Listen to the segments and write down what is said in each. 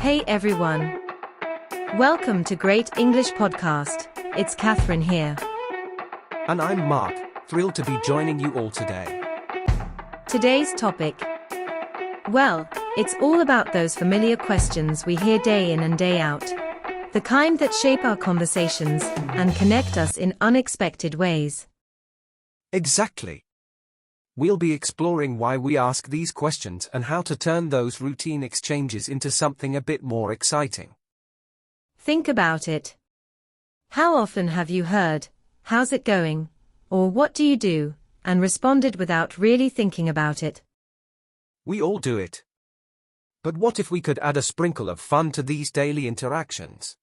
Hey everyone. Welcome to Great English Podcast. It's Catherine here. And I'm Mark, thrilled to be joining you all today. Today's topic. Well, it's all about those familiar questions we hear day in and day out. The kind that shape our conversations and connect us in unexpected ways. Exactly. We'll be exploring why we ask these questions and how to turn those routine exchanges into something a bit more exciting. Think about it. How often have you heard, "How's it going?" or "What do you do?" and responded without really thinking about it? We all do it. But what if we could add a sprinkle of fun to these daily interactions?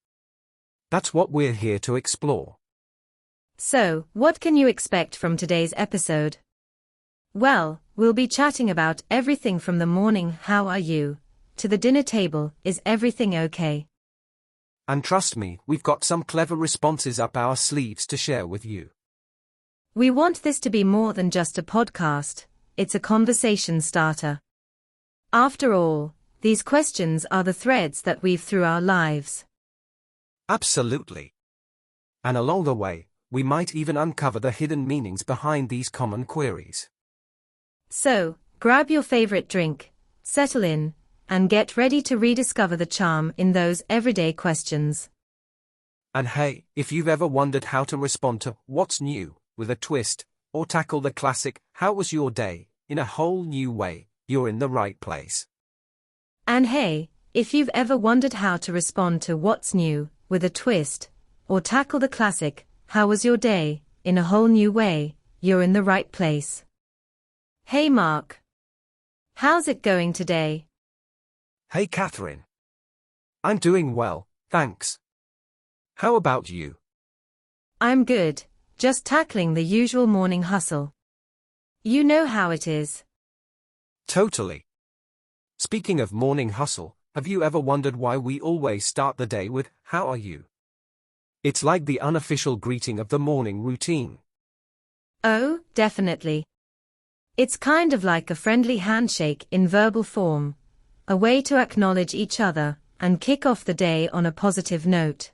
That's what we're here to explore. So, what can you expect from today's episode? Well, we'll be chatting about everything from the morning "How are you?" to the dinner table "Is everything okay?" And trust me, we've got some clever responses up our sleeves to share with you. We want this to be more than just a podcast, it's a conversation starter. After all, these questions are the threads that weave through our lives. Absolutely. And along the way, we might even uncover the hidden meanings behind these common queries. So, grab your favorite drink, settle in, and get ready to rediscover the charm in those everyday questions. And hey, if you've ever wondered how to respond to "What's new?" with a twist, or tackle the classic "How was your day?" in a whole new way, you're in the right place. And hey, if you've ever wondered how to respond to "What's new?" with a twist, or tackle the classic "How was your day?" in a whole new way, you're in the right place. Hey Mark. How's it going today? Hey Catherine. I'm doing well, thanks. How about you? I'm good, just tackling the usual morning hustle. You know how it is. Totally. Speaking of morning hustle, have you ever wondered why we always start the day with "How are you?" It's like the unofficial greeting of the morning routine. Oh, definitely. It's kind of like a friendly handshake in verbal form, a way to acknowledge each other and kick off the day on a positive note.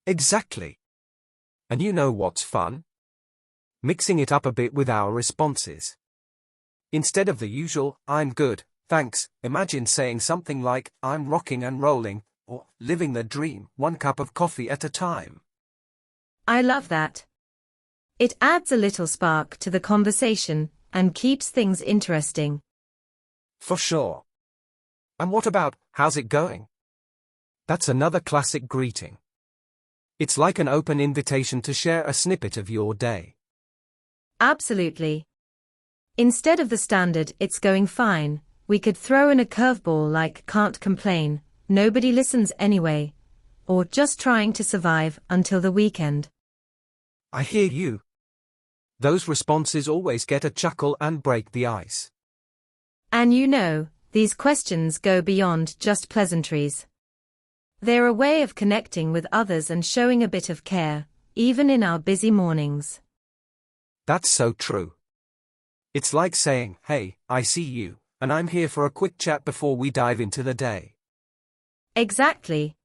Exactly. And you know what's fun? Mixing it up a bit with our responses. Instead of the usual "I'm good, thanks," imagine saying something like "I'm rocking and rolling," or "living the dream, one cup of coffee at a time." I love that. It adds a little spark to the conversation and keeps things interesting. For sure. And what about "How's it going?" That's another classic greeting. It's like an open invitation to share a snippet of your day. Absolutely. Instead of the standard "It's going fine," we could throw in a curveball like "Can't complain, nobody listens anyway," or "Just trying to survive until the weekend." I hear you. Those responses always get a chuckle and break the ice. And you know, these questions go beyond just pleasantries. They're a way of connecting with others and showing a bit of care, even in our busy mornings. That's so true. It's like saying, "Hey, I see you, and I'm here for a quick chat before we dive into the day." Exactly.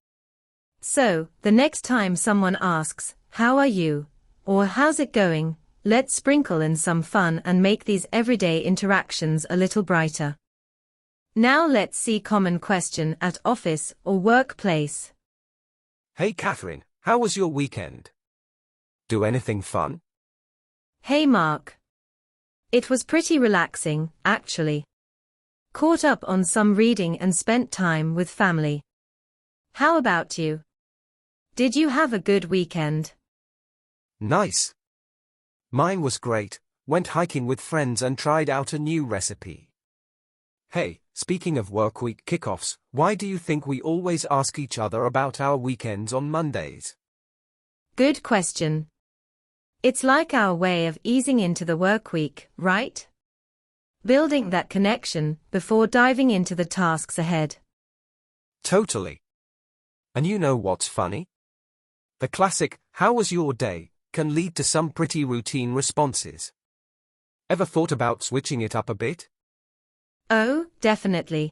So, the next time someone asks, "How are you?" or "How's it going?" let's sprinkle in some fun and make these everyday interactions a little brighter. Now let's see common question at office or workplace. Hey Catherine, how was your weekend? Do anything fun? Hey Mark. It was pretty relaxing, actually. Caught up on some reading and spent time with family. How about you? Did you have a good weekend? Nice. Mine was great, went hiking with friends and tried out a new recipe. Hey, speaking of workweek kickoffs, why do you think we always ask each other about our weekends on Mondays? Good question. It's like our way of easing into the work week, right? Building that connection before diving into the tasks ahead. Totally. And you know what's funny? The classic "How was your day?" can lead to some pretty routine responses. Ever thought about switching it up a bit? Oh, definitely.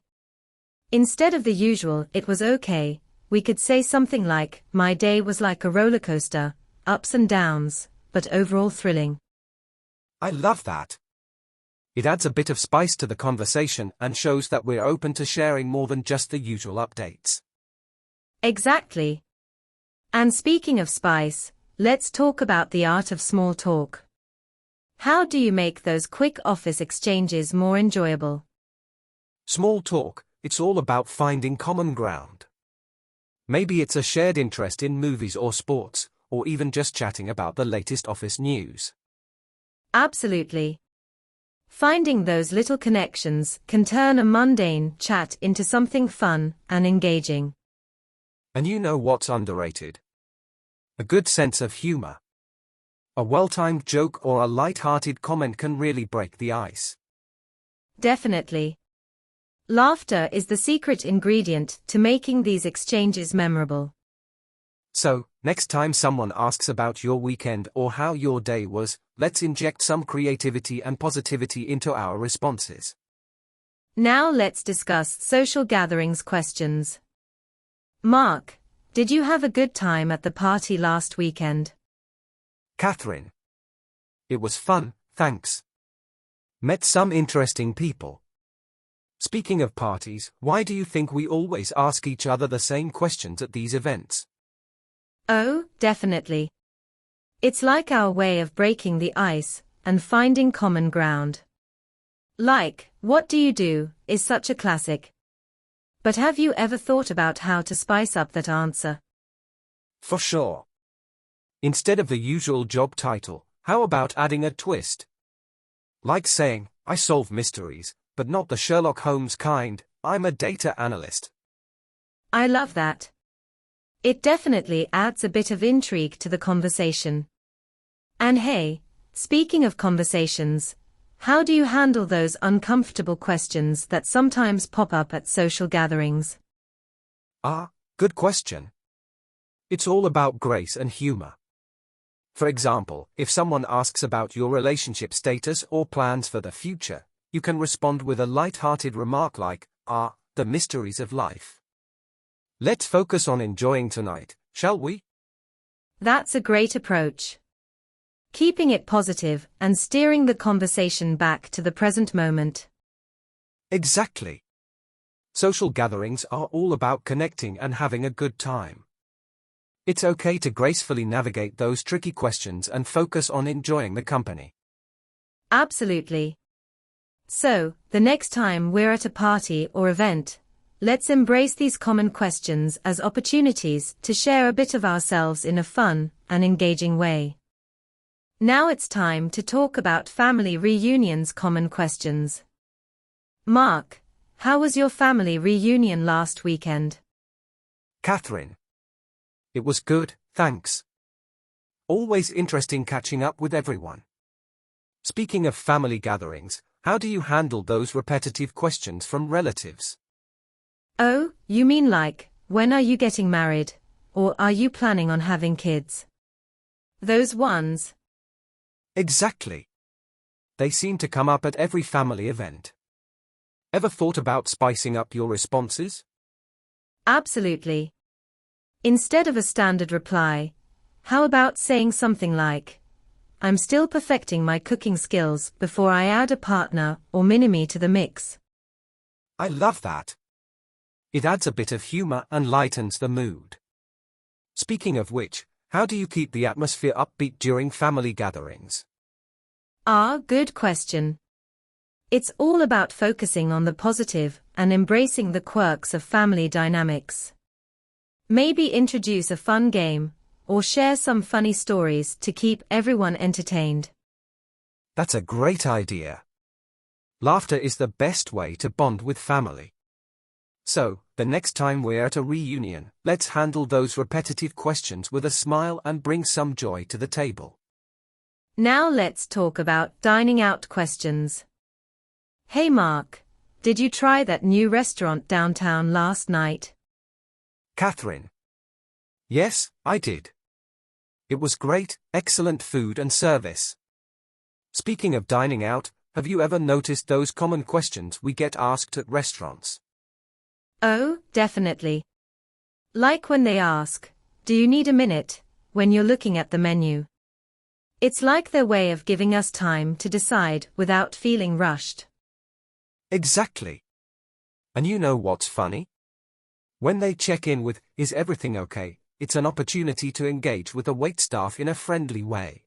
Instead of the usual, it was okay, we could say something like, my day was like a roller coaster, ups and downs, but overall thrilling. I love that. It adds a bit of spice to the conversation and shows that we're open to sharing more than just the usual updates. Exactly. And speaking of spice, let's talk about the art of small talk. How do you make those quick office exchanges more enjoyable? Small talk, it's all about finding common ground. Maybe it's a shared interest in movies or sports, or even just chatting about the latest office news. Absolutely. Finding those little connections can turn a mundane chat into something fun and engaging. And you know what's underrated? A good sense of humor. A well-timed joke or a light-hearted comment can really break the ice. Definitely. Laughter is the secret ingredient to making these exchanges memorable. So, next time someone asks about your weekend or how your day was, let's inject some creativity and positivity into our responses. Now let's discuss social gatherings questions. Mark, did you have a good time at the party last weekend? Catherine. It was fun, thanks. Met some interesting people. Speaking of parties, why do you think we always ask each other the same questions at these events? Oh, definitely. It's like our way of breaking the ice and finding common ground. Like, what do you do, is such a classic. But have you ever thought about how to spice up that answer? For sure. Instead of the usual job title, how about adding a twist? Like saying, I solve mysteries, but not the Sherlock Holmes kind, I'm a data analyst. I love that. It definitely adds a bit of intrigue to the conversation. And hey, speaking of conversations, how do you handle those uncomfortable questions that sometimes pop up at social gatherings? Good question. It's all about grace and humor. For example, if someone asks about your relationship status or plans for the future, you can respond with a light-hearted remark like, the mysteries of life. Let's focus on enjoying tonight, shall we? That's a great approach. Keeping it positive and steering the conversation back to the present moment. Exactly. Social gatherings are all about connecting and having a good time. It's okay to gracefully navigate those tricky questions and focus on enjoying the company. Absolutely. So, the next time we're at a party or event, let's embrace these common questions as opportunities to share a bit of ourselves in a fun and engaging way. Now it's time to talk about family reunions common questions. Mark, how was your family reunion last weekend? Catherine. It was good, thanks. Always interesting catching up with everyone. Speaking of family gatherings, how do you handle those repetitive questions from relatives? Oh, you mean like, when are you getting married? Or are you planning on having kids? Those ones. Exactly. They seem to come up at every family event. Ever thought about spicing up your responses? Absolutely. Instead of a standard reply, how about saying something like, I'm still perfecting my cooking skills before I add a partner or mini-me to the mix. I love that. It adds a bit of humor and lightens the mood. Speaking of which, how do you keep the atmosphere upbeat during family gatherings? Good question. It's all about focusing on the positive and embracing the quirks of family dynamics. Maybe introduce a fun game, or share some funny stories to keep everyone entertained. That's a great idea. Laughter is the best way to bond with family. So, the next time we're at a reunion, let's handle those repetitive questions with a smile and bring some joy to the table. Now let's talk about dining out questions. Hey Mark, did you try that new restaurant downtown last night? Catherine. Yes, I did. It was great, excellent food and service. Speaking of dining out, have you ever noticed those common questions we get asked at restaurants? Oh, definitely. Like when they ask, "Do you need a minute?" when you're looking at the menu. It's like their way of giving us time to decide without feeling rushed. Exactly. And you know what's funny? When they check in with, "Is everything okay?" it's an opportunity to engage with the waitstaff in a friendly way.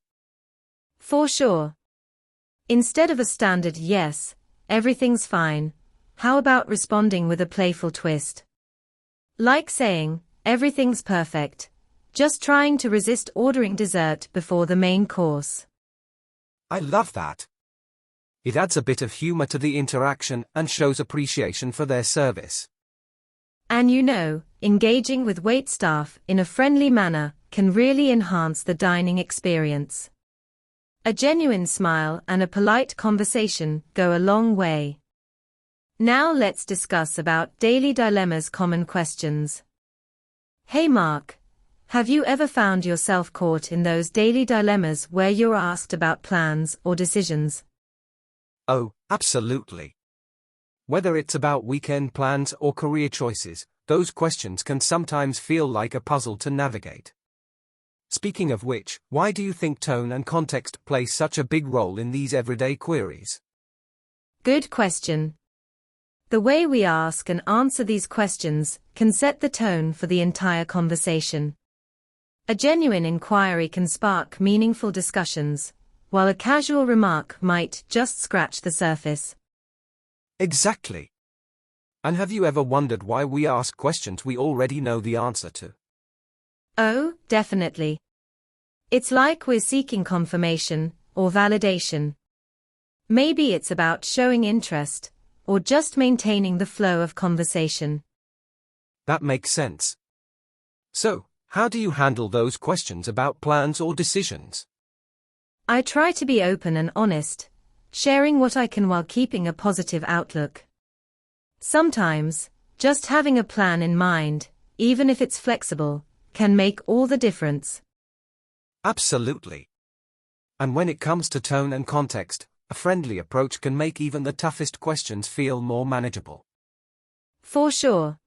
For sure. Instead of a standard "yes, everything's fine," how about responding with a playful twist? Like saying, "Everything's perfect," just trying to resist ordering dessert before the main course. I love that. It adds a bit of humor to the interaction and shows appreciation for their service. And engaging with waitstaff in a friendly manner can really enhance the dining experience. A genuine smile and a polite conversation go a long way. Now let's discuss about daily dilemmas, common questions. Hey Mark, have you ever found yourself caught in those daily dilemmas where you're asked about plans or decisions? Oh, absolutely. Whether it's about weekend plans or career choices, those questions can sometimes feel like a puzzle to navigate. Speaking of which, why do you think tone and context play such a big role in these everyday queries? Good question. The way we ask and answer these questions can set the tone for the entire conversation. A genuine inquiry can spark meaningful discussions, while a casual remark might just scratch the surface. Exactly. And have you ever wondered why we ask questions we already know the answer to? Oh, definitely. It's like we're seeking confirmation or validation. Maybe it's about showing interest or just maintaining the flow of conversation. That makes sense. So, how do you handle those questions about plans or decisions? I try to be open and honest, sharing what I can while keeping a positive outlook. Sometimes, just having a plan in mind, even if it's flexible, can make all the difference. Absolutely. And when it comes to tone and context, a friendly approach can make even the toughest questions feel more manageable. For sure.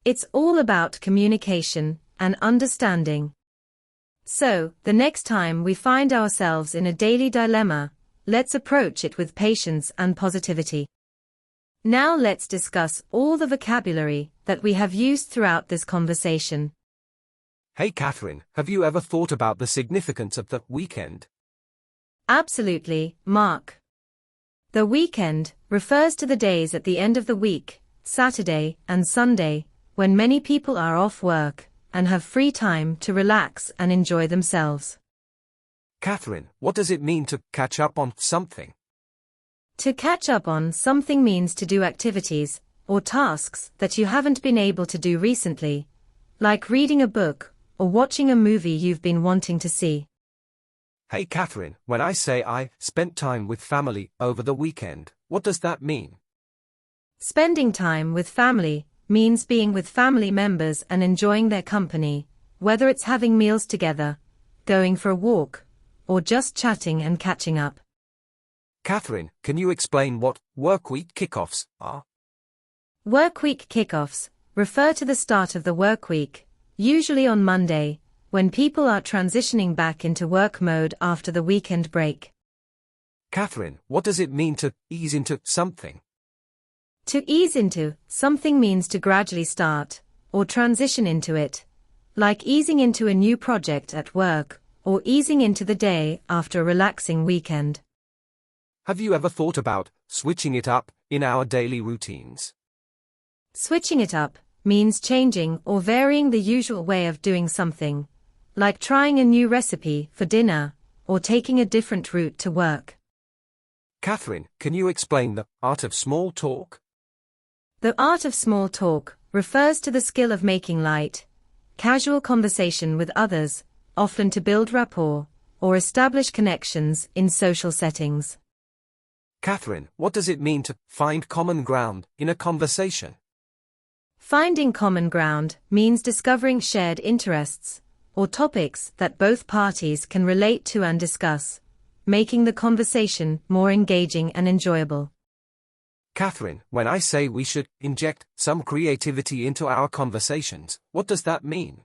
It's all about communication and understanding. So, the next time we find ourselves in a daily dilemma, let's approach it with patience and positivity. Now let's discuss all the vocabulary that we have used throughout this conversation. Hey Catherine, have you ever thought about the significance of the weekend? Absolutely, Mark. The weekend refers to the days at the end of the week, Saturday and Sunday, when many people are off work and have free time to relax and enjoy themselves. Catherine, what does it mean to catch up on something? To catch up on something means to do activities or tasks that you haven't been able to do recently, like reading a book or watching a movie you've been wanting to see. Hey Catherine, when I say I spent time with family over the weekend, what does that mean? Spending time with family means being with family members and enjoying their company, whether it's having meals together, going for a walk, or just chatting and catching up. Catherine, can you explain what workweek kickoffs are? Workweek kickoffs refer to the start of the work week, usually on Monday, when people are transitioning back into work mode after the weekend break. Catherine, what does it mean to ease into something? To ease into something means to gradually start or transition into it, like easing into a new project at work or easing into the day after a relaxing weekend. Have you ever thought about switching it up in our daily routines? Switching it up means changing or varying the usual way of doing something, like trying a new recipe for dinner or taking a different route to work. Catherine, can you explain the art of small talk? The art of small talk refers to the skill of making light, casual conversation with others, often to build rapport or establish connections in social settings. Catherine, what does it mean to find common ground in a conversation? Finding common ground means discovering shared interests or topics that both parties can relate to and discuss, making the conversation more engaging and enjoyable. Catherine, when I say we should inject some creativity into our conversations, what does that mean?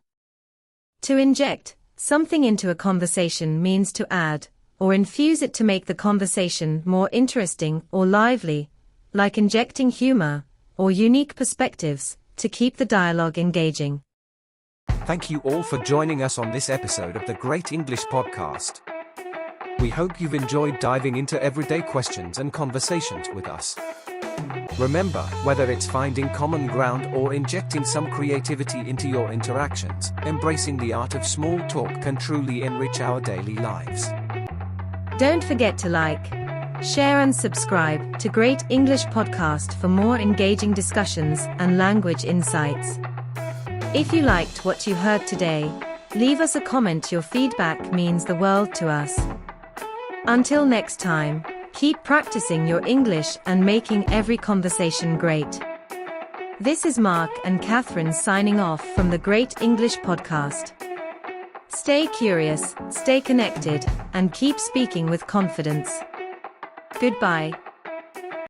To inject something into a conversation means to add or infuse it to make the conversation more interesting or lively, like injecting humor or unique perspectives to keep the dialogue engaging. Thank you all for joining us on this episode of the Great English Podcast. We hope you've enjoyed diving into everyday questions and conversations with us. Remember, whether it's finding common ground or injecting some creativity into your interactions, embracing the art of small talk can truly enrich our daily lives. Don't forget to like, share and subscribe to Great English Podcast for more engaging discussions and language insights. If you liked what you heard today, leave us a comment. Your feedback means the world to us. Until next time, keep practicing your English and making every conversation great. This is Mark and Catherine signing off from the Great English Podcast. Stay curious, stay connected, and keep speaking with confidence. Goodbye.